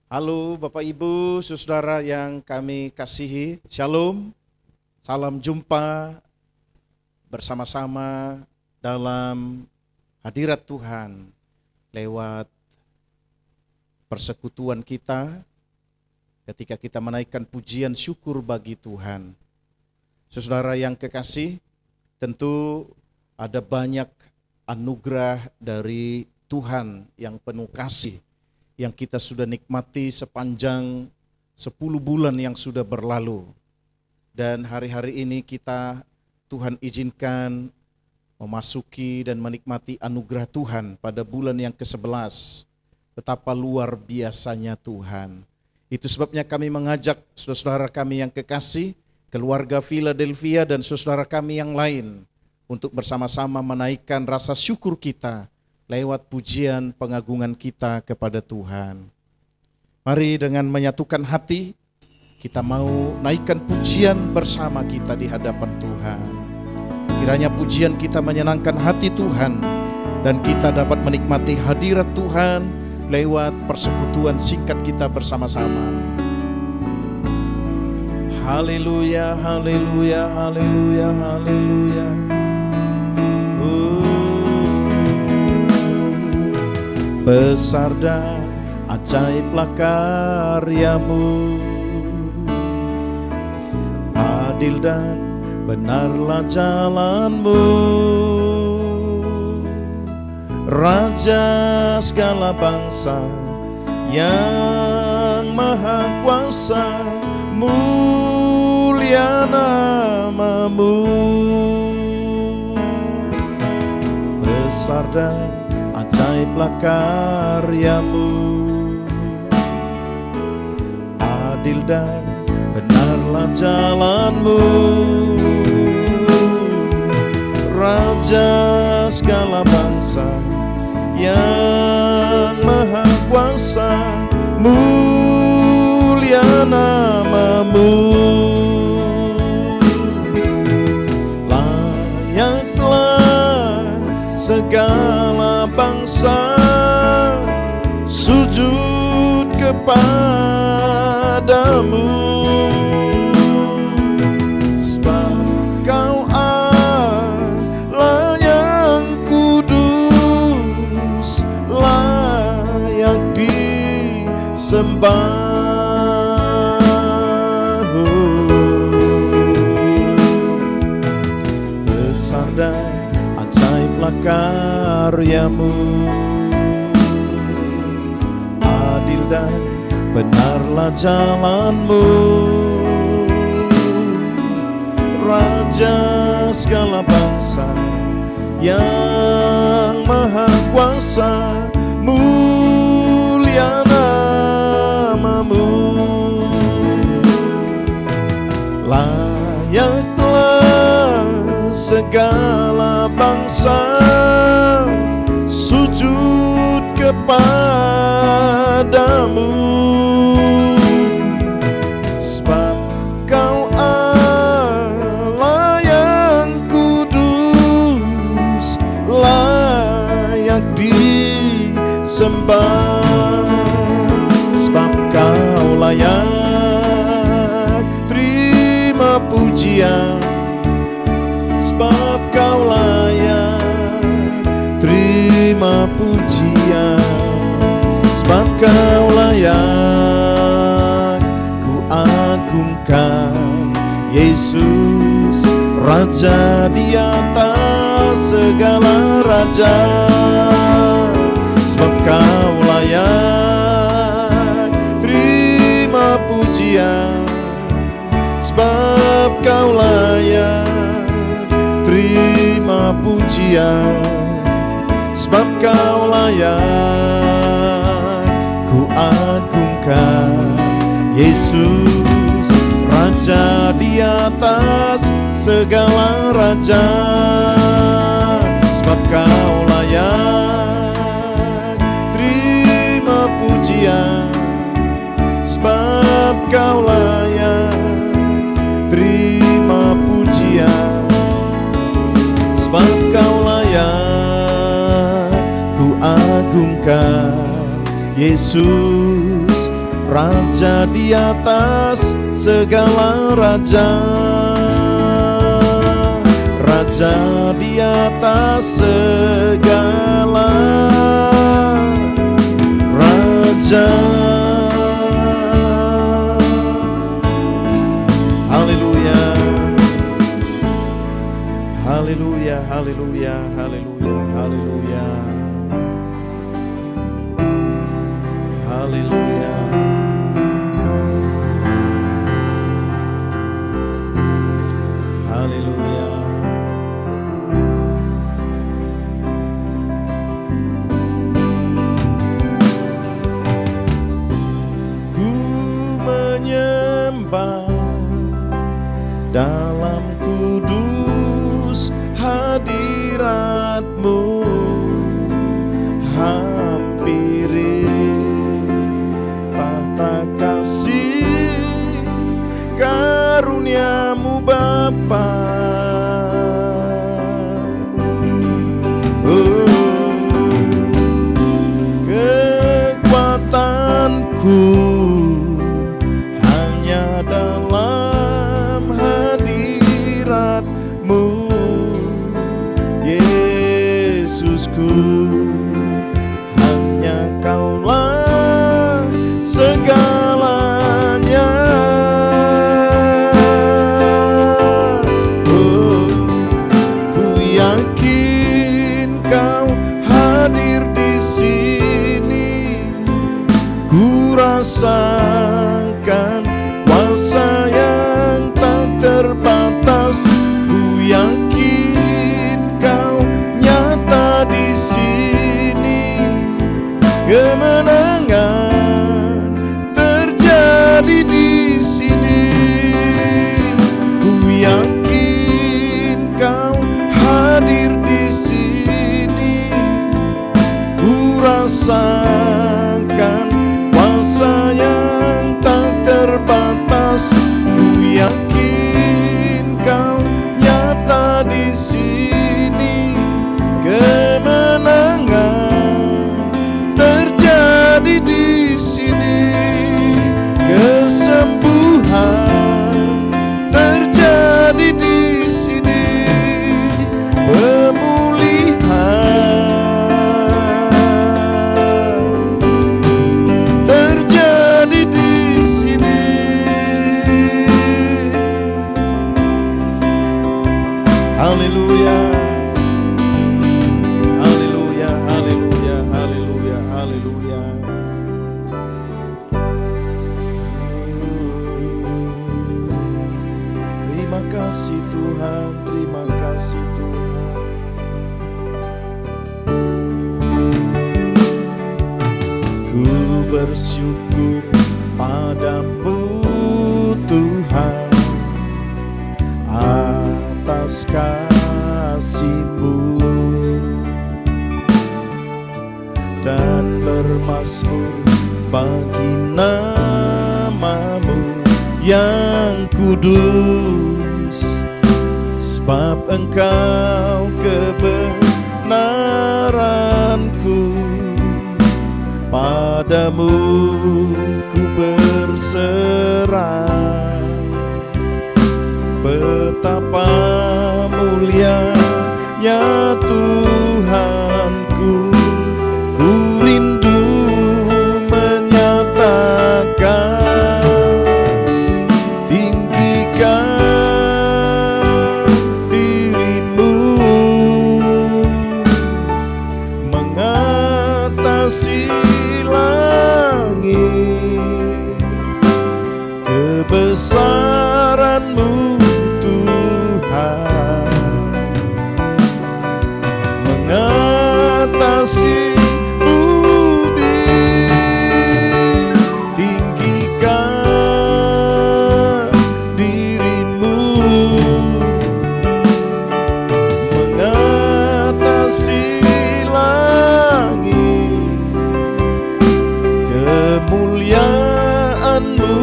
Halo Bapak Ibu, saudara yang kami kasihi, Shalom, salam jumpa bersama-sama dalam hadirat Tuhan lewat persekutuan kita ketika kita menaikkan pujian syukur bagi Tuhan. Saudara yang kekasih, tentu ada banyak anugerah dari Tuhan yang penuh kasih yang kita sudah nikmati sepanjang 10 bulan yang sudah berlalu. Dan hari-hari ini Tuhan izinkan memasuki dan menikmati anugerah Tuhan pada bulan yang ke-11. Betapa luar biasanya Tuhan. Itu sebabnya kami mengajak saudara-saudara kami yang kekasih, keluarga Philadelphia dan saudara kami yang lain untuk bersama-sama menaikkan rasa syukur kita lewat pujian pengagungan kita kepada Tuhan. Mari dengan menyatukan hati, kita mau naikkan pujian bersama kita di hadapan Tuhan. Kiranya pujian kita menyenangkan hati Tuhan, dan kita dapat menikmati hadirat Tuhan lewat persekutuan singkat kita bersama-sama. Haleluya, haleluya, haleluya, haleluya. Besar dan ajaiblah karyamu, adil dan benarlah jalanmu, Raja segala bangsa yang maha kuasa, mulia namamu. Besar dan ajaiblah karyamu, adil dan benarlah jalanmu, Raja segala bangsa yang maha kuasa, mulia namamu. Layaklah segala bangsa sujud kepadamu, sebab Kau Allah yang kudus, layak disembah. Besar dan ajaiblah karyamu, adil dan benarlah jalanmu, Raja segala bangsa yang maha kuasa, mulia namamu. Layaklah segala bangsa sujud kepadamu, sebab Kau Allah yang kudus, layak disembah. Sebab Kau layak terima pujian, sebab Kau layak terima pujian, sebab Kau layak ku agungkan. Yesus Raja di atas segala raja, sebab Kau layak terima pujian, sebab Kau layak terima pujian, sebab Kau layak ku agungkan. Yesus Raja di atas segala raja, sebab Kau layak terima pujian, sebab Kau layak terima pujian, sebab Kau layak ku agungkan. Yesus Raja di atas segala raja, Raja di atas segala raja. Haleluya, haleluya, haleluya, haleluya, haleluya, haleluya. Haleluya. Ku menyembah dalam kudus hadirat-Mu, hampiri tahta kasih karunia-Mu Bapa. Kekuatanku hanya dalam hadirat-Mu, Yesusku, hanya Kaulah segalanya. Ku yakin Kau hadir di sini, ku rasakan kuasa yang tak terbatas. Ku yakin Kau nyata di sini, kemenangan terjadi di sini. Ku yakin Kau hadir di sini, ku rasakan kuasa yang tak terbatas. Ku yakin Kau nyata di sini, kemenangan terjadi di sini, kesembuhan terjadi di sini, pemulihan terjadi di sini. Haleluya, haleluya, haleluya, haleluya, haleluya. Terima kasih Tuhan, terima kasih Tuhan. Ku bersyukur padamu Tuhan atas kasih-Mu, dan bermazmur bagi nama-Mu yang kudus, sebab Engkau kebenaranku. Padamu ku berserah, betapa mulianya Tuhanku. Ku rindu menyatakan, tinggikan diri-Mu mengatasi langit. Kebesaran-Mu Tuhan mengatasi budi. Tinggikan diri-Mu mengatasi langit. Kemuliaan-Mu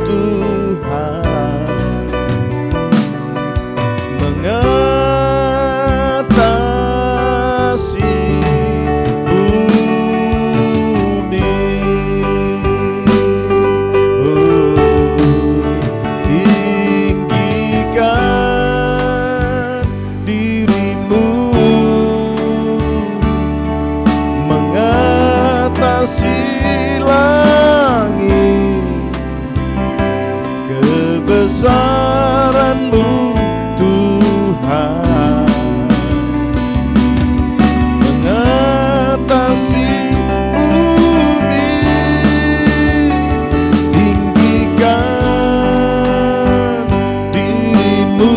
Tuhan kebesaran-Mu Tuhan, mengatasi bumi, tinggikan diri-Mu,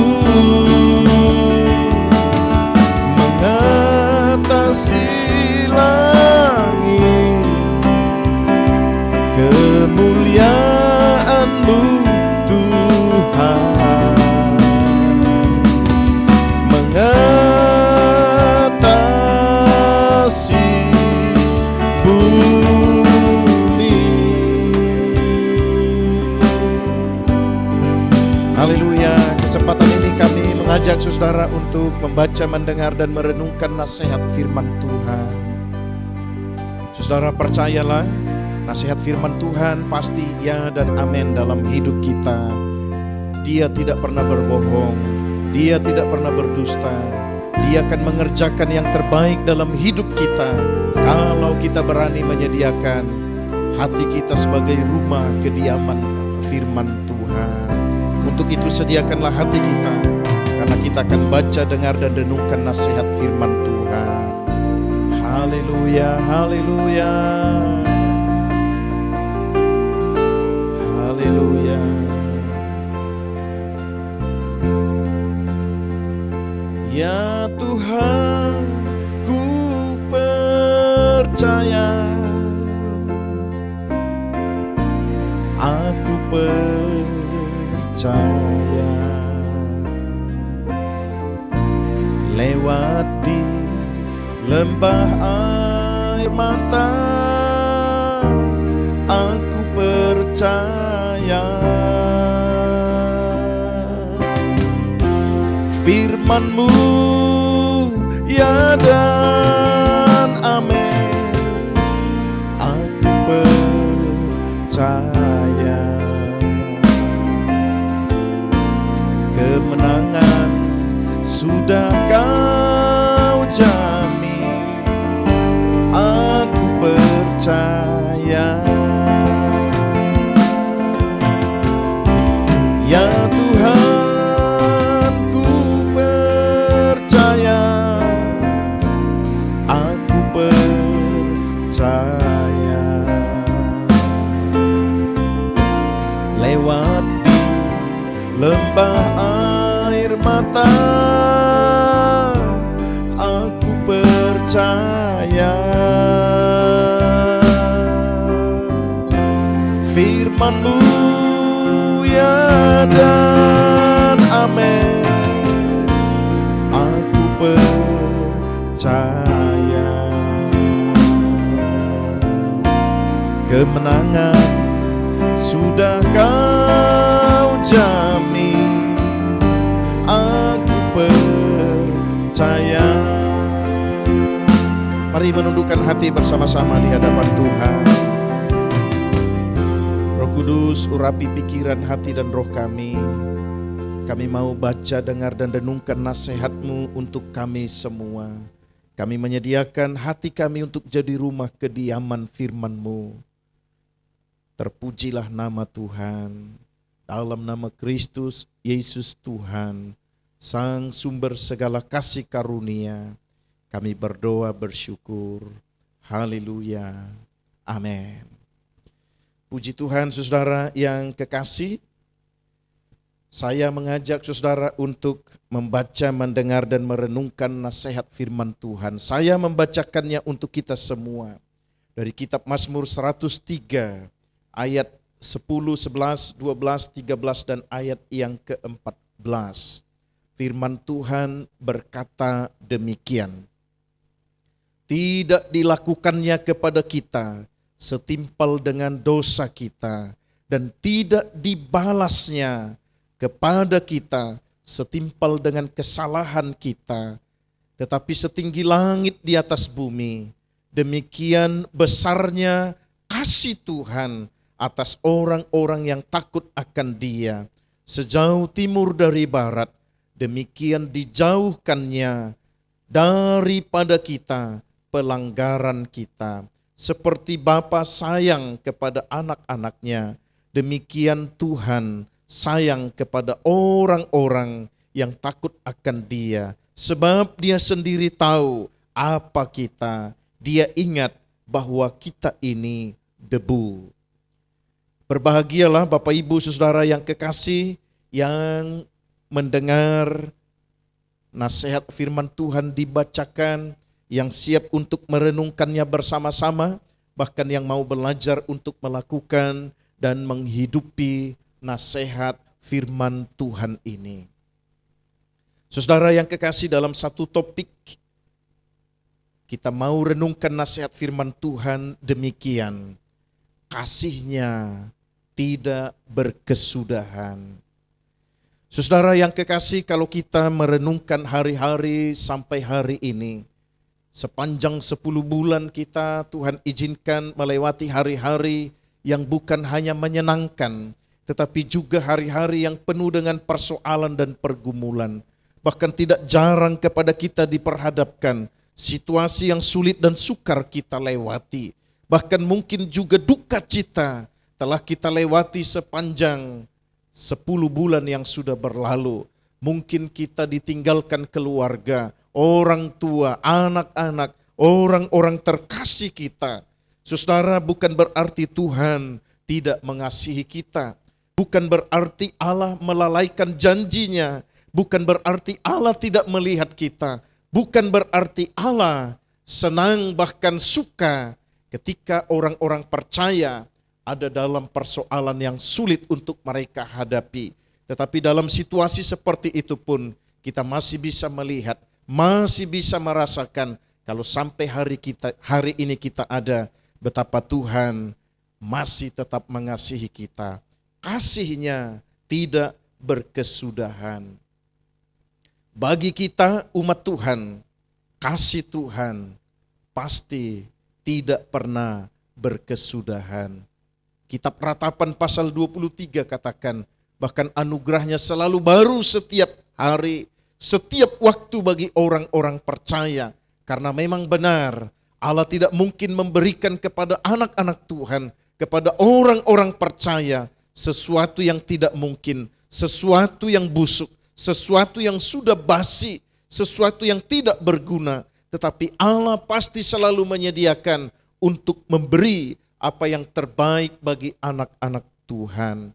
mengatasi langit, kemuliaan-Mu Tuhan, mengatasi bumi. Haleluya. Kesempatan ini kami mengajak saudara untuk membaca, mendengar, dan merenungkan nasihat firman Tuhan. Saudara percayalah, nasihat firman Tuhan pasti ya dan amin dalam hidup kita. Dia tidak pernah berbohong, Dia tidak pernah berdusta. Dia akan mengerjakan yang terbaik dalam hidup kita kalau kita berani menyediakan hati kita sebagai rumah kediaman firman Tuhan. Untuk itu sediakanlah hati kita, karena kita akan baca, dengar, dan renungkan nasihat firman Tuhan. Haleluya, haleluya, haleluya. Ya Tuhan, ku percaya, aku percaya, lewat di lembah air mata, aku percaya, firman-Mu ya dan amin, aku percaya, kemenangan sudah Kau jamin, aku percaya. Ya Tuhan, ku percaya, aku percaya, lewat di lembah air mata, aku percaya, firman-Mu ya dan amin, aku percaya, kemenangan sudah Kau jamin, aku percaya. Mari menundukkan hati bersama-sama di hadapan Tuhan. Roh Kudus, urapi pikiran, hati, dan roh kami. Kami mau baca, dengar, dan renungkan nasihat-Mu untuk kami semua. Kami menyediakan hati kami untuk jadi rumah kediaman firman-Mu. Terpujilah nama Tuhan. Dalam nama Kristus Yesus Tuhan, Sang sumber segala kasih karunia, kami berdoa bersyukur. Haleluya. Amin. Puji Tuhan, saudara yang kekasih. Saya mengajak saudara untuk membaca, mendengar, dan merenungkan nasihat firman Tuhan. Saya membacakannya untuk kita semua. Dari kitab Mazmur 103, ayat 10, 11, 12, 13, dan ayat yang ke-14. Firman Tuhan berkata demikian. Tidak dilakukannya kepada kita setimpal dengan dosa kita, dan tidak dibalasnya kepada kita setimpal dengan kesalahan kita, tetapi setinggi langit di atas bumi, demikian besarnya kasih Tuhan atas orang-orang yang takut akan Dia. Sejauh timur dari barat, demikian dijauhkannya daripada kita pelanggaran kita. Seperti Bapa sayang kepada anak-anaknya, demikian Tuhan sayang kepada orang-orang yang takut akan Dia. Sebab Dia sendiri tahu apa kita. Dia ingat bahwa kita ini debu. Berbahagialah Bapak Ibu Saudara yang kekasih yang mendengar nasihat firman Tuhan dibacakan, yang siap untuk merenungkannya bersama-sama, bahkan yang mau belajar untuk melakukan dan menghidupi nasihat firman Tuhan ini. Saudara yang kekasih, dalam satu topik kita mau renungkan nasihat firman Tuhan demikian. Kasih-Nya tidak berkesudahan. Saudara yang kekasih, kalau kita merenungkan hari-hari sampai hari ini, sepanjang 10 bulan kita Tuhan izinkan melewati hari-hari yang bukan hanya menyenangkan, tetapi juga hari-hari yang penuh dengan persoalan dan pergumulan. Bahkan tidak jarang kepada kita diperhadapkan situasi yang sulit dan sukar kita lewati. Bahkan mungkin juga duka cita telah kita lewati sepanjang 10 bulan yang sudah berlalu. Mungkin kita ditinggalkan keluarga, orang tua, anak-anak, orang-orang terkasih kita. Saudara, bukan berarti Tuhan tidak mengasihi kita. Bukan berarti Allah melalaikan janjinya. Bukan berarti Allah tidak melihat kita. Bukan berarti Allah senang bahkan suka ketika orang-orang percaya ada dalam persoalan yang sulit untuk mereka hadapi. Tetapi dalam situasi seperti itu pun kita masih bisa melihat, masih bisa merasakan kalau sampai hari ini kita ada, betapa Tuhan masih tetap mengasihi kita. Kasih-Nya tidak berkesudahan. Bagi kita umat Tuhan, kasih Tuhan pasti tidak pernah berkesudahan. Kitab Ratapan pasal 23 katakan, bahkan anugerahnya selalu baru setiap hari, setiap waktu bagi orang-orang percaya. Karena memang benar, Allah tidak mungkin memberikan kepada anak-anak Tuhan, kepada orang-orang percaya, sesuatu yang tidak mungkin, sesuatu yang busuk, sesuatu yang sudah basi, sesuatu yang tidak berguna. Tetapi Allah pasti selalu menyediakan untuk memberi apa yang terbaik bagi anak-anak Tuhan.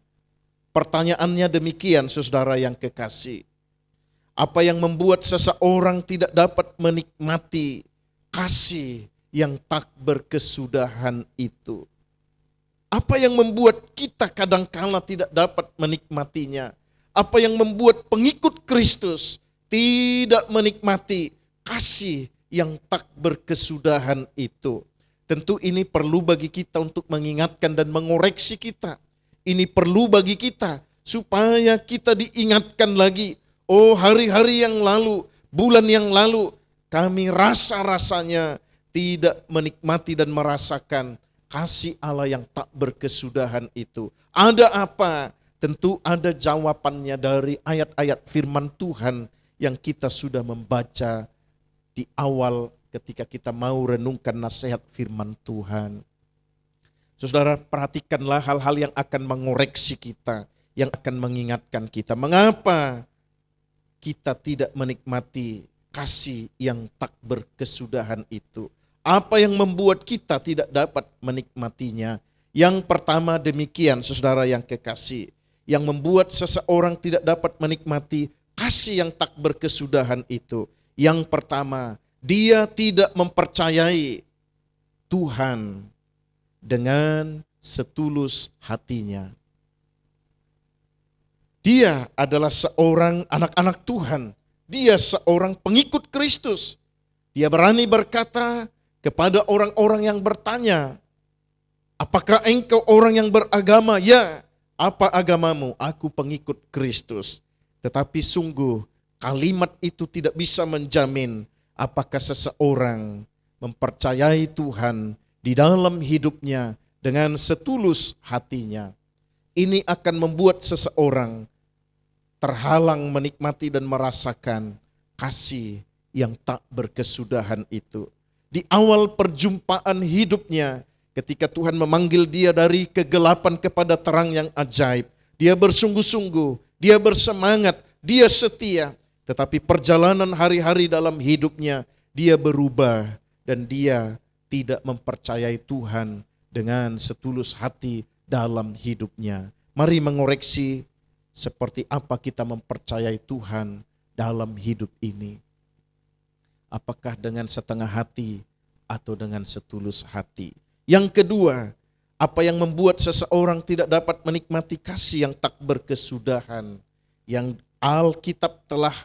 Pertanyaannya demikian, saudara yang kekasih. Apa yang membuat seseorang tidak dapat menikmati kasih yang tak berkesudahan itu? Apa yang membuat kita kadangkala tidak dapat menikmatinya? Apa yang membuat pengikut Kristus tidak menikmati kasih yang tak berkesudahan itu? Tentu ini perlu bagi kita untuk mengingatkan dan mengoreksi kita. Ini perlu bagi kita supaya kita diingatkan lagi. Oh, hari-hari yang lalu, bulan yang lalu, kami rasa-rasanya tidak menikmati dan merasakan kasih Allah yang tak berkesudahan itu. Ada apa? Tentu ada jawabannya dari ayat-ayat firman Tuhan yang kita sudah membaca di awal ketika kita mau renungkan nasihat firman Tuhan. Saudara, perhatikanlah hal-hal yang akan mengoreksi kita, yang akan mengingatkan kita. Mengapa kita tidak menikmati kasih yang tak berkesudahan itu? Apa yang membuat kita tidak dapat menikmatinya? Yang pertama demikian, saudara yang kekasih. Yang membuat seseorang tidak dapat menikmati kasih yang tak berkesudahan itu. Yang pertama, dia tidak mempercayai Tuhan dengan setulus hatinya. Dia adalah seorang anak-anak Tuhan. Dia seorang pengikut Kristus. Dia berani berkata kepada orang-orang yang bertanya, apakah engkau orang yang beragama? Ya, apa agamamu? Aku pengikut Kristus. Tetapi sungguh kalimat itu tidak bisa menjamin apakah seseorang mempercayai Tuhan di dalam hidupnya dengan setulus hatinya. Ini akan membuat seseorang terhalang menikmati dan merasakan kasih yang tak berkesudahan itu. Di awal perjumpaan hidupnya, ketika Tuhan memanggil dia dari kegelapan kepada terang yang ajaib, dia bersungguh-sungguh, dia bersemangat, dia setia. Tetapi perjalanan hari-hari dalam hidupnya, dia berubah dan dia tidak mempercayai Tuhan dengan setulus hati dalam hidupnya. Mari mengoreksi seperti apa kita mempercayai Tuhan dalam hidup ini. Apakah dengan setengah hati atau dengan setulus hati? Yang kedua, apa yang membuat seseorang tidak dapat menikmati kasih yang tak berkesudahan, yang Alkitab telah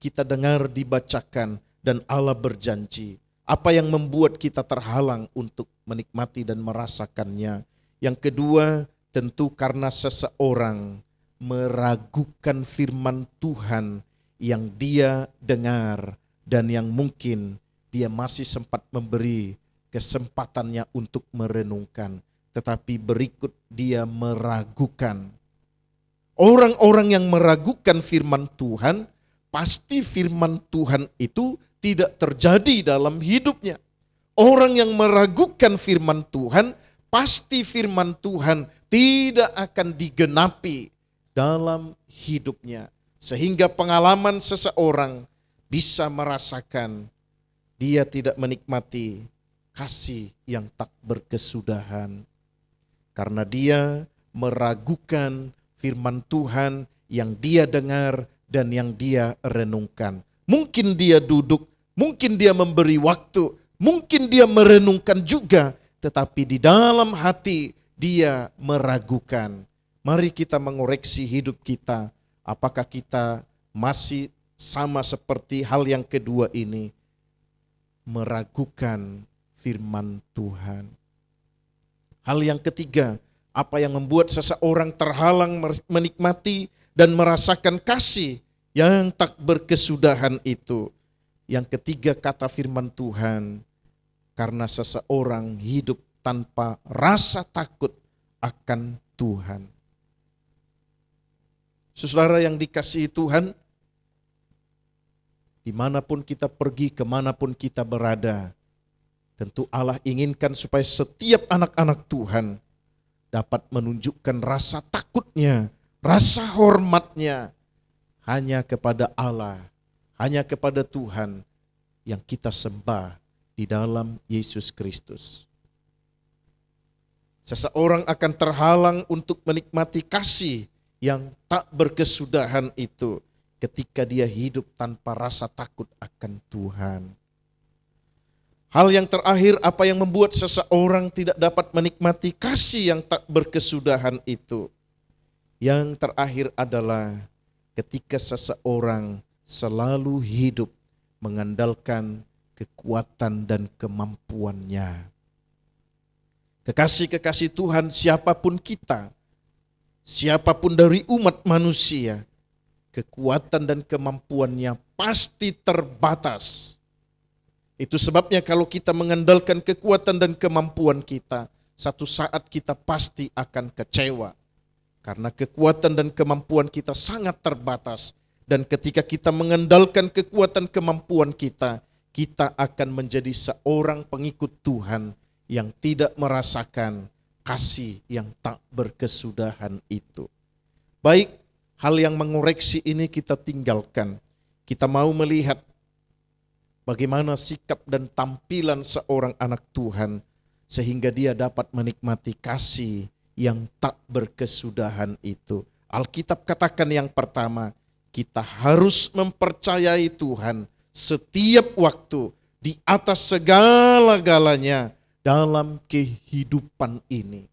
kita dengar dibacakan dan Allah berjanji. Apa yang membuat kita terhalang untuk menikmati dan merasakannya? Yang kedua, tentu karena seseorang meragukan firman Tuhan yang dia dengar dan yang mungkin dia masih sempat memberi kesempatannya untuk merenungkan, tetapi berikut dia meragukan. Orang-orang yang meragukan firman Tuhan, pasti firman Tuhan itu tidak terjadi dalam hidupnya. Orang yang meragukan firman Tuhan, pasti firman Tuhan tidak akan digenapi dalam hidupnya. Sehingga pengalaman seseorang bisa merasakan dia tidak menikmati kasih yang tak berkesudahan. Karena dia meragukan firman Tuhan yang dia dengar dan yang dia renungkan. Mungkin dia duduk, mungkin dia memberi waktu, mungkin dia merenungkan juga, tetapi di dalam hati dia meragukan. Mari kita mengoreksi hidup kita. Apakah kita masih sama seperti hal yang kedua ini, meragukan firman Tuhan? Hal yang ketiga, apa yang membuat seseorang terhalang menikmati dan merasakan kasih yang tak berkesudahan itu? Yang ketiga, kata firman Tuhan, karena seseorang hidup tanpa rasa takut akan Tuhan. Saudara yang dikasihi Tuhan, dimanapun kita pergi, kemanapun kita berada, tentu Allah inginkan supaya setiap anak-anak Tuhan dapat menunjukkan rasa takutnya, rasa hormatnya hanya kepada Allah, hanya kepada Tuhan yang kita sembah di dalam Yesus Kristus. Seseorang akan terhalang untuk menikmati kasih yang tak berkesudahan itu ketika dia hidup tanpa rasa takut akan Tuhan. Hal yang terakhir, apa yang membuat seseorang tidak dapat menikmati kasih yang tak berkesudahan itu? Yang terakhir adalah ketika seseorang selalu hidup mengandalkan kekuatan dan kemampuannya. Kekasih-kekasih Tuhan, siapapun kita, siapapun dari umat manusia, kekuatan dan kemampuannya pasti terbatas. Itu sebabnya kalau kita mengandalkan kekuatan dan kemampuan kita, satu saat kita pasti akan kecewa. Karena kekuatan dan kemampuan kita sangat terbatas. Dan ketika kita mengandalkan kekuatan kemampuan kita, kita akan menjadi seorang pengikut Tuhan yang tidak merasakan kasih yang tak berkesudahan itu. Baik, hal yang mengoreksi ini kita tinggalkan. Kita mau melihat bagaimana sikap dan tampilan seorang anak Tuhan sehingga dia dapat menikmati kasih yang tak berkesudahan itu. Alkitab katakan yang pertama, kita harus mempercayai Tuhan setiap waktu di atas segala-galanya dalam kehidupan ini.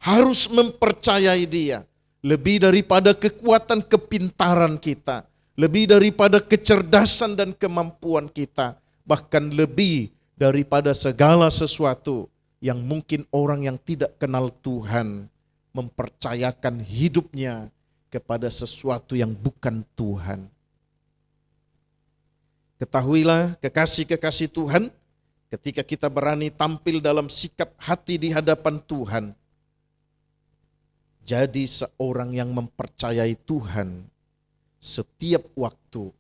Harus mempercayai Dia lebih daripada kekuatan kepintaran kita, lebih daripada kecerdasan dan kemampuan kita, bahkan lebih daripada segala sesuatu yang mungkin orang yang tidak kenal Tuhan mempercayakan hidupnya kepada sesuatu yang bukan Tuhan. Ketahuilah kekasih-kekasih Tuhan, ketika kita berani tampil dalam sikap hati di hadapan Tuhan, jadi seorang yang mempercayai Tuhan setiap waktu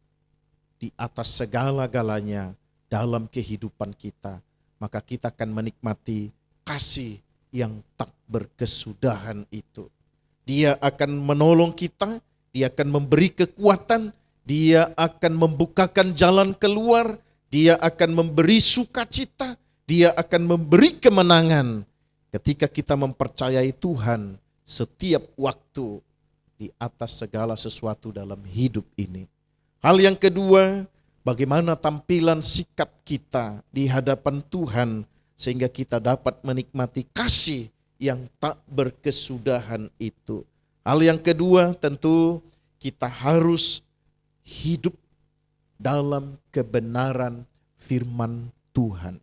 di atas segala-galanya dalam kehidupan kita, maka kita akan menikmati kasih yang tak berkesudahan itu. Dia akan menolong kita, Dia akan memberi kekuatan, Dia akan membukakan jalan keluar, Dia akan memberi sukacita, Dia akan memberi kemenangan ketika kita mempercayai Tuhan setiap waktu di atas segala sesuatu dalam hidup ini. Hal yang kedua, bagaimana tampilan sikap kita di hadapan Tuhan sehingga kita dapat menikmati kasih yang tak berkesudahan itu. Hal yang kedua, tentu kita harus hidup dalam kebenaran firman Tuhan.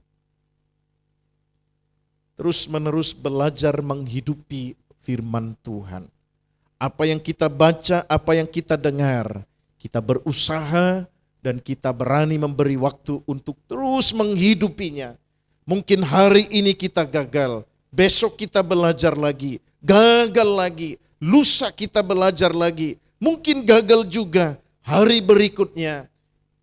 Terus-menerus belajar menghidupi firman Tuhan. Apa yang kita baca, apa yang kita dengar, kita berusaha dan kita berani memberi waktu untuk terus menghidupinya. Mungkin hari ini kita gagal, besok kita belajar lagi, gagal lagi, lusa kita belajar lagi, mungkin gagal juga hari berikutnya.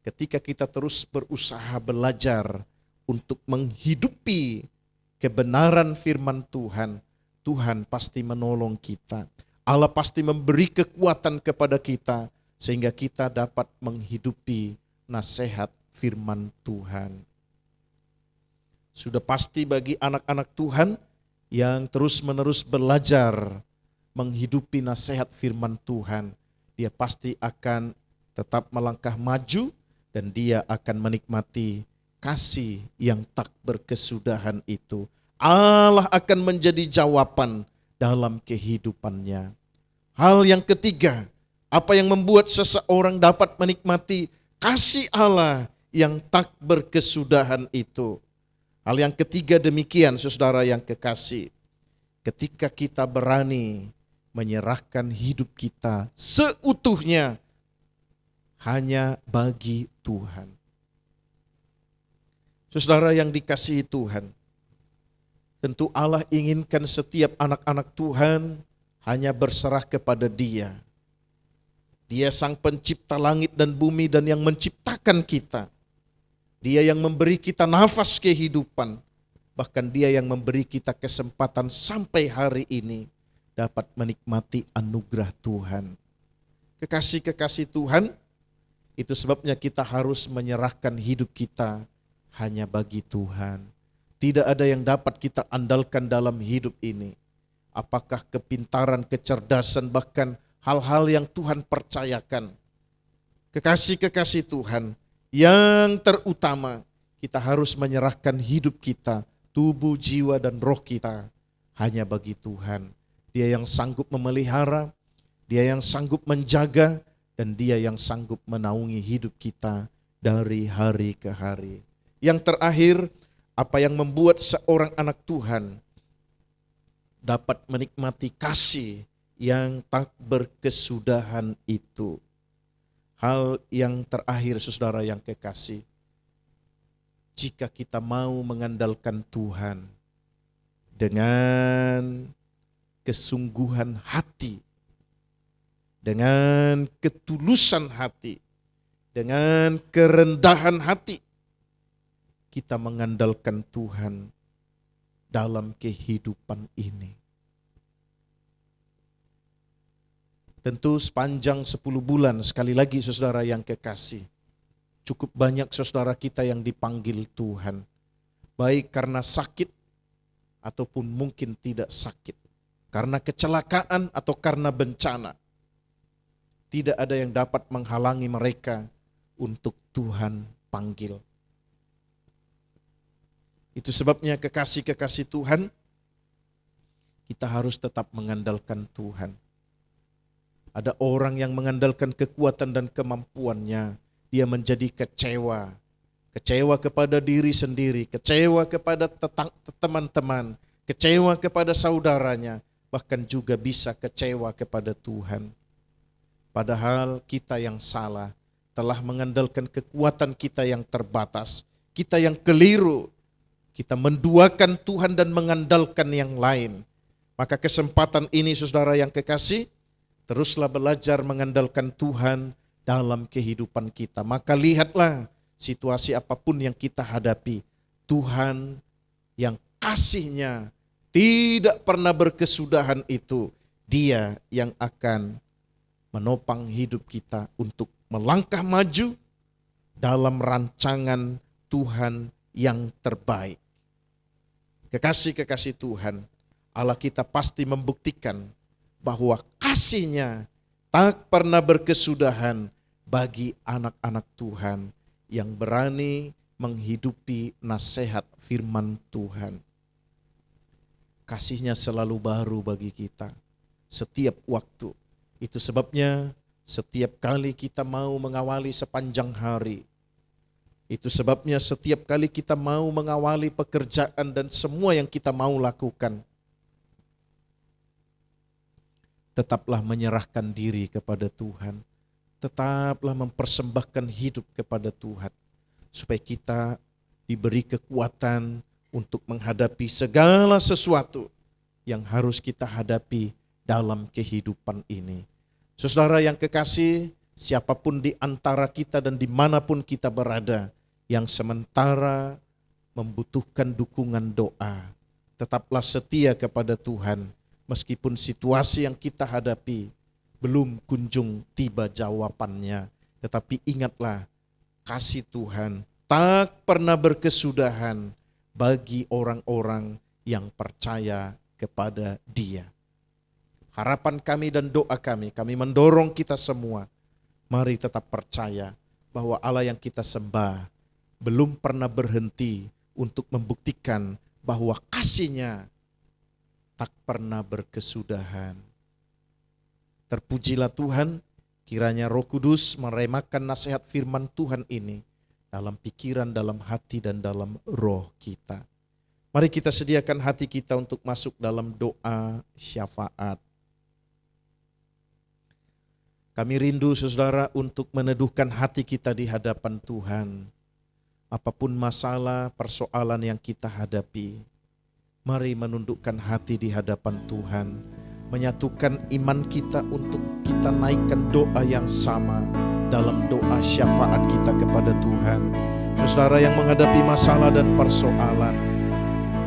Ketika kita terus berusaha belajar untuk menghidupi kebenaran firman Tuhan, Tuhan pasti menolong kita. Allah pasti memberi kekuatan kepada kita sehingga kita dapat menghidupi nasihat firman Tuhan. Sudah pasti bagi anak-anak Tuhan yang terus-menerus belajar menghidupi nasihat firman Tuhan, dia pasti akan tetap melangkah maju dan dia akan menikmati kasih yang tak berkesudahan itu. Allah akan menjadi jawaban dalam kehidupannya. Hal yang ketiga, apa yang membuat seseorang dapat menikmati kasih Allah yang tak berkesudahan itu. Hal yang ketiga demikian, saudara yang kekasih. Ketika kita berani menyerahkan hidup kita seutuhnya hanya bagi Tuhan. Saudara yang dikasihi Tuhan, tentu Allah inginkan setiap anak-anak Tuhan hanya berserah kepada Dia. Dia sang pencipta langit dan bumi dan yang menciptakan kita. Dia yang memberi kita nafas kehidupan. Bahkan Dia yang memberi kita kesempatan sampai hari ini dapat menikmati anugerah Tuhan. Kekasih-kekasih Tuhan, itu sebabnya kita harus menyerahkan hidup kita hanya bagi Tuhan. Tidak ada yang dapat kita andalkan dalam hidup ini. Apakah kepintaran, kecerdasan, bahkan hal-hal yang Tuhan percayakan. Kekasih-kekasih Tuhan, yang terutama kita harus menyerahkan hidup kita, tubuh, jiwa, dan roh kita hanya bagi Tuhan. Dia yang sanggup memelihara, Dia yang sanggup menjaga, dan Dia yang sanggup menaungi hidup kita dari hari ke hari. Yang terakhir, apa yang membuat seorang anak Tuhan dapat menikmati kasih yang tak berkesudahan itu. Hal yang terakhir, saudara yang kekasih, jika kita mau mengandalkan Tuhan dengan kesungguhan hati, dengan ketulusan hati, dengan kerendahan hati, kita mengandalkan Tuhan dalam kehidupan ini. Tentu sepanjang 10 bulan, sekali lagi saudara yang kekasih, cukup banyak saudara kita yang dipanggil Tuhan. Baik karena sakit ataupun mungkin tidak sakit. Karena kecelakaan atau karena bencana. Tidak ada yang dapat menghalangi mereka untuk Tuhan panggil. Itu sebabnya kekasih-kekasih Tuhan, kita harus tetap mengandalkan Tuhan. Ada orang yang mengandalkan kekuatan dan kemampuannya, dia menjadi kecewa. Kecewa kepada diri sendiri, kecewa kepada teman-teman, kecewa kepada saudaranya, bahkan juga bisa kecewa kepada Tuhan. Padahal kita yang salah, telah mengandalkan kekuatan kita yang terbatas, kita yang keliru, kita menduakan Tuhan dan mengandalkan yang lain. Maka kesempatan ini saudara yang kekasih, teruslah belajar mengandalkan Tuhan dalam kehidupan kita. Maka lihatlah situasi apapun yang kita hadapi, Tuhan yang kasih-Nya tidak pernah berkesudahan itu, Dia yang akan menopang hidup kita untuk melangkah maju dalam rancangan Tuhan yang terbaik. Kekasih-kekasih Tuhan, Allah kita pasti membuktikan bahwa kasih-Nya tak pernah berkesudahan bagi anak-anak Tuhan yang berani menghidupi nasihat firman Tuhan. Kasih-Nya selalu baru bagi kita setiap waktu. Itu sebabnya setiap kali kita mau mengawali sepanjang hari, itu sebabnya setiap kali kita mau mengawali pekerjaan dan semua yang kita mau lakukan, tetaplah menyerahkan diri kepada Tuhan. Tetaplah mempersembahkan hidup kepada Tuhan. Supaya kita diberi kekuatan untuk menghadapi segala sesuatu yang harus kita hadapi dalam kehidupan ini. Saudara yang kekasih, siapapun di antara kita dan dimanapun kita berada, yang sementara membutuhkan dukungan doa, tetaplah setia kepada Tuhan, meskipun situasi yang kita hadapi belum kunjung tiba jawabannya. Tetapi ingatlah, kasih Tuhan tak pernah berkesudahan bagi orang-orang yang percaya kepada Dia. Harapan kami dan doa kami mendorong kita semua, mari tetap percaya bahwa Allah yang kita sembah belum pernah berhenti untuk membuktikan bahwa kasih-Nya tak pernah berkesudahan. Terpujilah Tuhan, kiranya Roh Kudus meremakan nasihat firman Tuhan ini dalam pikiran, dalam hati, dan dalam roh kita. Mari kita sediakan hati kita untuk masuk dalam doa syafaat. Kami rindu saudara untuk meneduhkan hati kita di hadapan Tuhan. Apapun masalah, persoalan yang kita hadapi, mari menundukkan hati di hadapan Tuhan. Menyatukan iman kita untuk kita naikkan doa yang sama dalam doa syafaat kita kepada Tuhan. Saudara yang menghadapi masalah dan persoalan,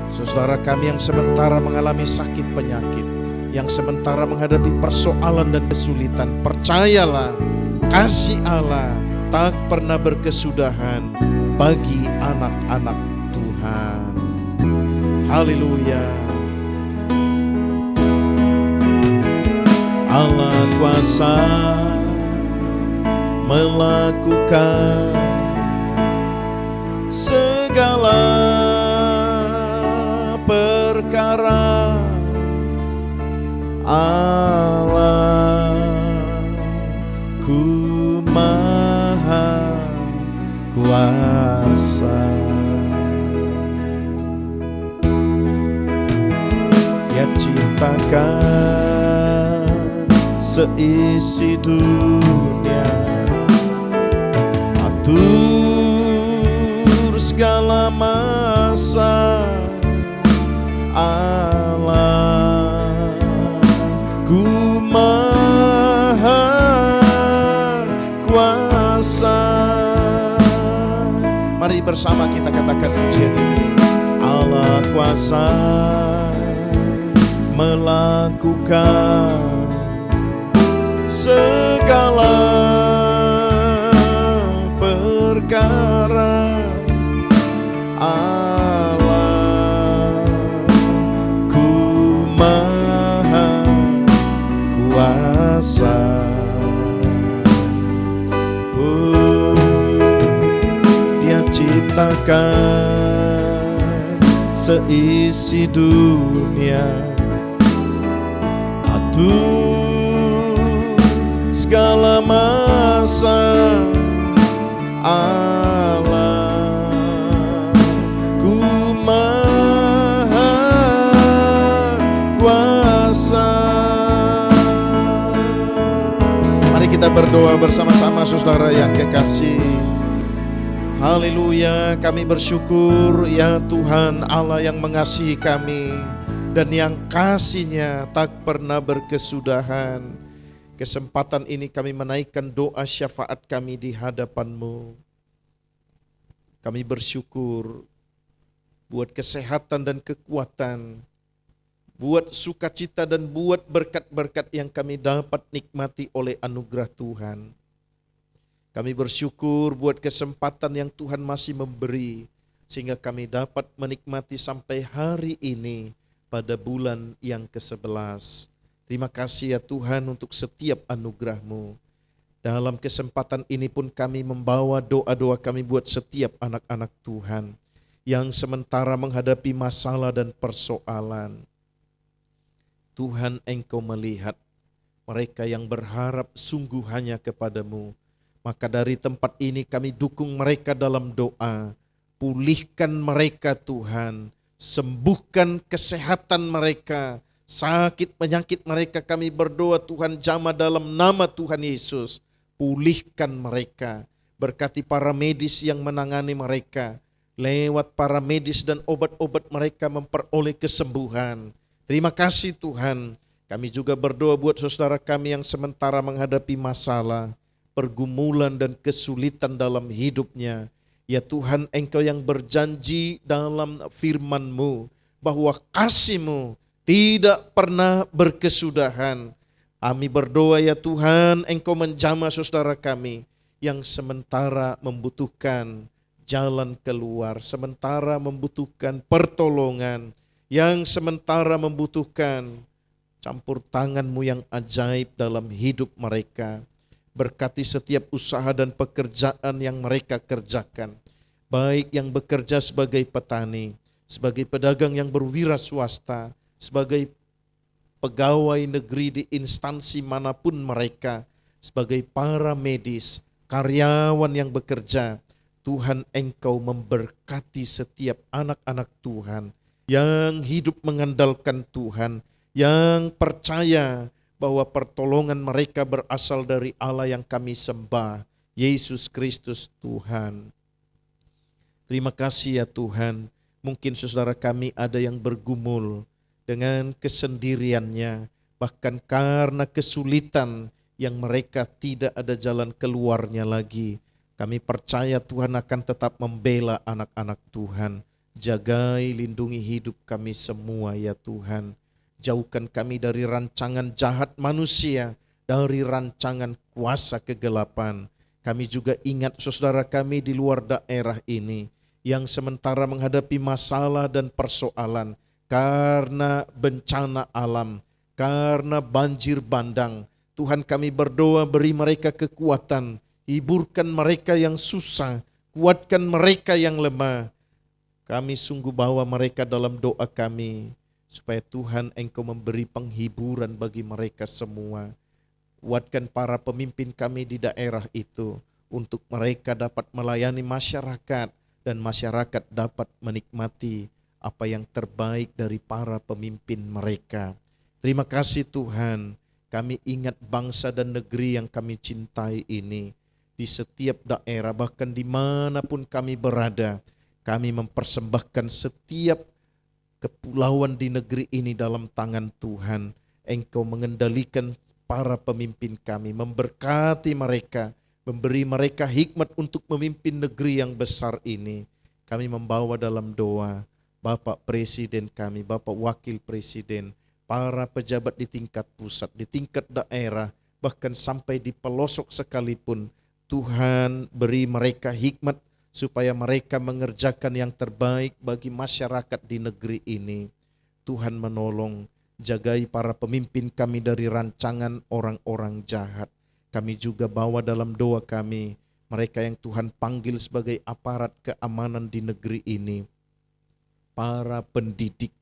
saudara kami yang sementara mengalami sakit penyakit, yang sementara menghadapi persoalan dan kesulitan, percayalah kasih Allah tak pernah berkesudahan bagi anak-anak Tuhan. Haleluya. Allah kuasa melakukan segala perkara. Allah ku maha kuasa. Dia ciptakan seisi dunia, atur segala masa. Allah ku maha kuasa. Mari bersama kita katakan pujian ini. Allah kuasa melakukan segala perkara. Allah ku maha kuasa. Dia ciptakan seisi dunia, atur segala masa. Allah ku maha kuasa. Mari kita berdoa bersama-sama saudara yang kekasih. Haleluya, kami bersyukur ya Tuhan Allah yang mengasihi kami dan yang kasih-Nya tak pernah berkesudahan. Kesempatan ini kami menaikkan doa syafaat kami di hadapan-Mu. Kami bersyukur buat kesehatan dan kekuatan buat sukacita dan buat berkat-berkat yang kami dapat nikmati oleh anugerah Tuhan. Kami bersyukur buat kesempatan yang Tuhan masih memberi, sehingga kami dapat menikmati sampai hari ini pada bulan yang ke-11. Terima kasih ya Tuhan untuk setiap anugerah-Mu. Dalam kesempatan ini pun kami membawa doa-doa kami buat setiap anak-anak Tuhan yang sementara menghadapi masalah dan persoalan. Tuhan, Engkau melihat mereka yang berharap sungguh hanya kepada-Mu. Maka dari tempat ini kami dukung mereka dalam doa. Pulihkan mereka Tuhan, sembuhkan kesehatan mereka, sakit penyakit mereka kami berdoa Tuhan jamah dalam nama Tuhan Yesus. Pulihkan mereka, berkati para medis yang menangani mereka, lewat para medis dan obat-obat mereka memperoleh kesembuhan. Terima kasih Tuhan. Kami juga berdoa buat saudara kami yang sementara menghadapi masalah, pergumulan dan kesulitan dalam hidupnya. Ya Tuhan, Engkau yang berjanji dalam firman-Mu bahwa kasih-Mu tidak pernah berkesudahan. Kami berdoa ya Tuhan, Engkau menjamah saudara kami yang sementara membutuhkan jalan keluar, sementara membutuhkan pertolongan, yang sementara membutuhkan campur tangan-Mu yang ajaib dalam hidup mereka. Berkati setiap usaha dan pekerjaan yang mereka kerjakan, baik yang bekerja sebagai petani, sebagai pedagang yang berwira swasta, sebagai pegawai negeri di instansi manapun mereka, sebagai para medis, karyawan yang bekerja. Tuhan, Engkau memberkati setiap anak-anak Tuhan yang hidup mengandalkan Tuhan, yang percaya bahwa pertolongan mereka berasal dari Allah yang kami sembah, Yesus Kristus Tuhan. Terima kasih ya Tuhan. Mungkin saudara kami ada yang bergumul dengan kesendiriannya, bahkan karena kesulitan yang mereka tidak ada jalan keluarnya lagi. Kami percaya Tuhan akan tetap membela anak-anak Tuhan. Jagai, lindungi hidup kami semua ya Tuhan. Jauhkan kami dari rancangan jahat manusia, dari rancangan kuasa kegelapan. Kami juga ingat saudara kami di luar daerah ini yang sementara menghadapi masalah dan persoalan karena bencana alam, karena banjir bandang. Tuhan, kami berdoa beri mereka kekuatan, hiburkan mereka yang susah, kuatkan mereka yang lemah. Kami sungguh bawa mereka dalam doa kami, supaya Tuhan Engkau memberi penghiburan bagi mereka semua. Kuatkan para pemimpin kami di daerah itu, untuk mereka dapat melayani masyarakat, dan masyarakat dapat menikmati apa yang terbaik dari para pemimpin mereka. Terima kasih Tuhan, kami ingat bangsa dan negeri yang kami cintai ini. Di setiap daerah, bahkan dimanapun kami berada, kami mempersembahkan setiap kepulauan di negeri ini dalam tangan Tuhan. Engkau mengendalikan para pemimpin kami, memberkati mereka, memberi mereka hikmat untuk memimpin negeri yang besar ini. Kami membawa dalam doa Bapak Presiden kami, Bapak Wakil Presiden, para pejabat di tingkat pusat, di tingkat daerah, bahkan sampai di pelosok sekalipun. Tuhan, beri mereka hikmat supaya mereka mengerjakan yang terbaik bagi masyarakat di negeri ini. Tuhan menolong, jagai para pemimpin kami dari rancangan orang-orang jahat. Kami juga bawa dalam doa kami mereka yang Tuhan panggil sebagai aparat keamanan di negeri ini. Para pendidik,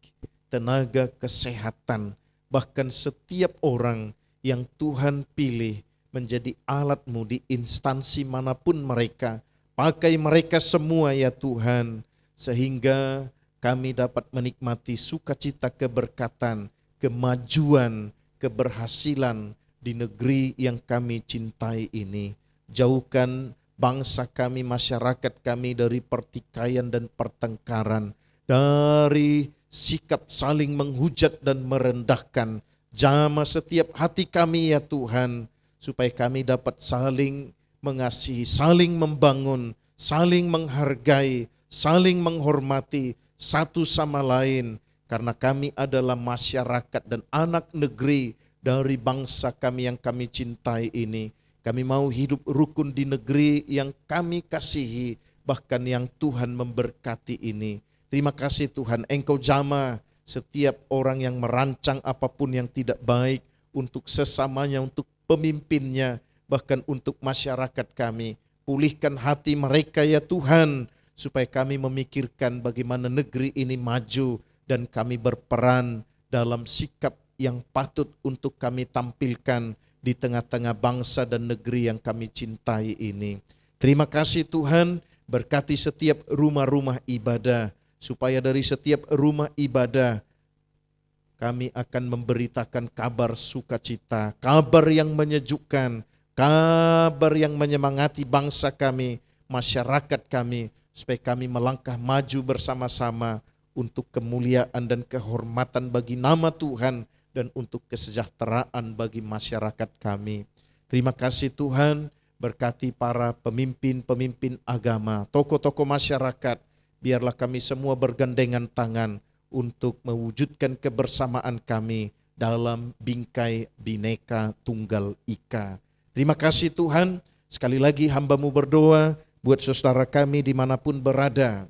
tenaga kesehatan, bahkan setiap orang yang Tuhan pilih menjadi alat-Mu di instansi manapun mereka. Pakai mereka semua ya Tuhan, sehingga kami dapat menikmati sukacita keberkatan, kemajuan, keberhasilan di negeri yang kami cintai ini. Jauhkan bangsa kami, masyarakat kami dari pertikaian dan pertengkaran, dari sikap saling menghujat dan merendahkan. Jamah setiap hati kami ya Tuhan, supaya kami dapat saling mengasihi, saling membangun, saling menghargai, saling menghormati satu sama lain. karena kami adalah masyarakat dan anak negeri dari bangsa kami yang kami cintai ini. Kami mau hidup rukun di negeri yang kami kasihi, bahkan yang Tuhan memberkati ini. Terima kasih Tuhan, Engkau jamah setiap orang yang merancang apapun yang tidak baik untuk sesamanya, untuk pemimpinnya, bahkan untuk masyarakat kami. Pulihkan hati mereka ya Tuhan, supaya kami memikirkan bagaimana negeri ini maju dan kami berperan dalam sikap yang patut untuk kami tampilkan di tengah-tengah bangsa dan negeri yang kami cintai ini. Terima kasih Tuhan, berkati setiap rumah-rumah ibadah, supaya dari setiap rumah ibadah kami akan memberitakan kabar sukacita, kabar yang menyejukkan, kabar yang menyemangati bangsa kami, masyarakat kami, supaya kami melangkah maju bersama-sama untuk kemuliaan dan kehormatan bagi nama Tuhan dan untuk kesejahteraan bagi masyarakat kami. Terima kasih Tuhan, berkati para pemimpin-pemimpin agama, tokoh-tokoh masyarakat, biarlah kami semua bergandengan tangan untuk mewujudkan kebersamaan kami dalam bingkai Bhinneka Tunggal Ika. Terima kasih Tuhan, sekali lagi hamba-Mu berdoa buat saudara kami dimanapun berada,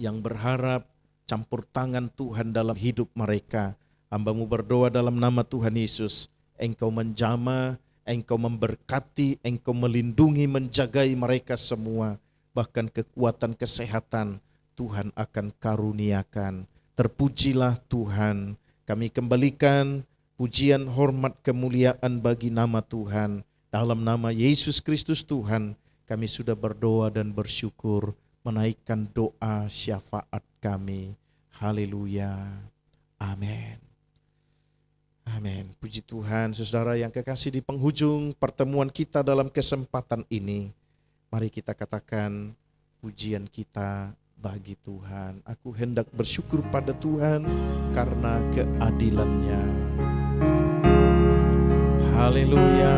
yang berharap campur tangan Tuhan dalam hidup mereka. Hamba-Mu berdoa dalam nama Tuhan Yesus, Engkau menjamah, Engkau memberkati, Engkau melindungi, menjagai mereka semua. Bahkan kekuatan kesehatan Tuhan akan karuniakan. Terpujilah Tuhan. Kami kembalikan pujian, hormat, kemuliaan bagi nama Tuhan. Dalam nama Yesus Kristus Tuhan, kami sudah berdoa dan bersyukur, menaikkan doa syafaat kami. Haleluya. Amin. Amin. Puji Tuhan, saudara yang kekasih, di penghujung pertemuan kita dalam kesempatan ini, mari kita katakan pujian kita bagi Tuhan. Aku hendak bersyukur pada Tuhan karena keadilan-Nya. Haleluya.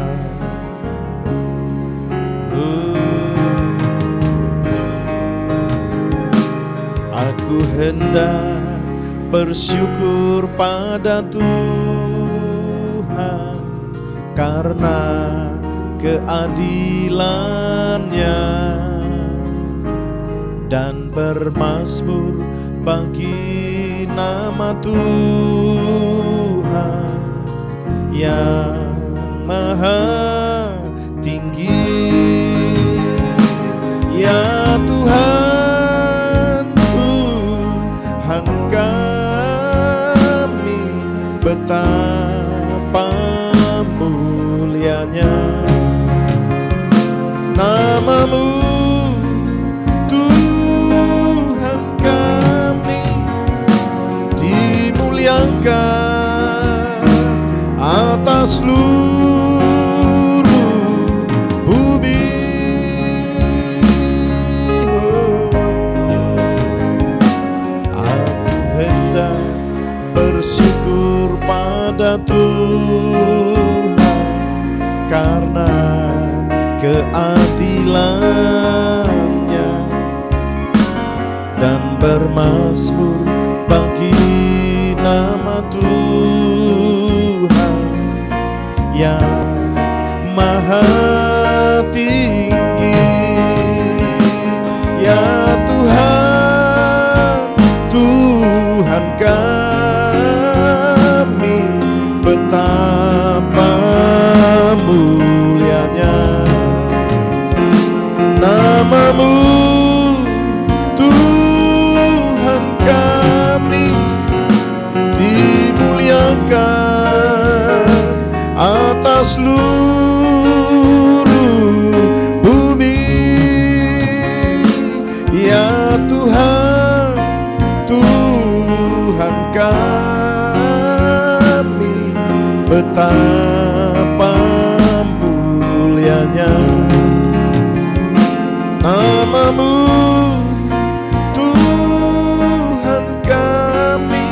Aku hendak bersyukur pada Tuhan karena keadilan-Nya, dan bermazmur bagi nama Tuhan yang maha tinggi. Ya Tuhan, Tuhan kami, betapa mulianya nama-Mu, Tuhan kami, dimuliakan atas seluruh bumi. Aku hendak bersyukur pada Tuhan karena keadilan-Nya, dan bermazmur bagi nama Tuhan yang maha tinggi. Ya Tuhan, Tuhan kami, betapa mulianya nama-Mu, Tuhan kami, dimuliakan atas seluruh bumi. Ya Tuhan, Tuhan kami, betapa mulianya nama-Mu, Tuhan kami,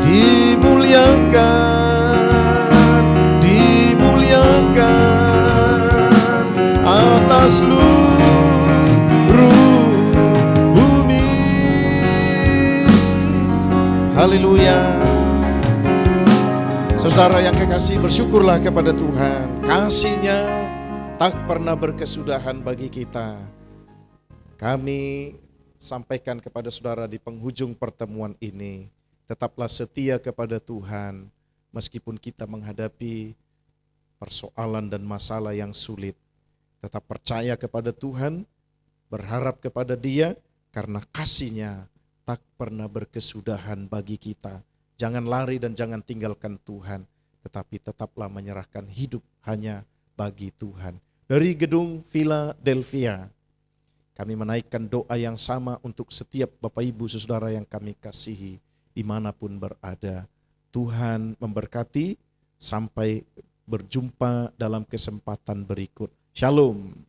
dimuliakan, dimuliakan atas seluruh bumi. Haleluya. Saudara yang kekasih, bersyukurlah kepada Tuhan. Kasih-Nya tak pernah berkesudahan bagi kita. Kami sampaikan kepada saudara di penghujung pertemuan ini, tetaplah setia kepada Tuhan meskipun kita menghadapi persoalan dan masalah yang sulit. Tetap percaya kepada Tuhan, berharap kepada Dia, karena kasih-Nya tak pernah berkesudahan bagi kita. Jangan lari dan jangan tinggalkan Tuhan, tetapi tetaplah menyerahkan hidup hanya bagi Tuhan. Dari gedung Philadelphia, kami menaikkan doa yang sama untuk setiap Bapak Ibu Saudara yang kami kasihi, dimanapun berada. Tuhan memberkati, sampai berjumpa dalam kesempatan berikut. Shalom.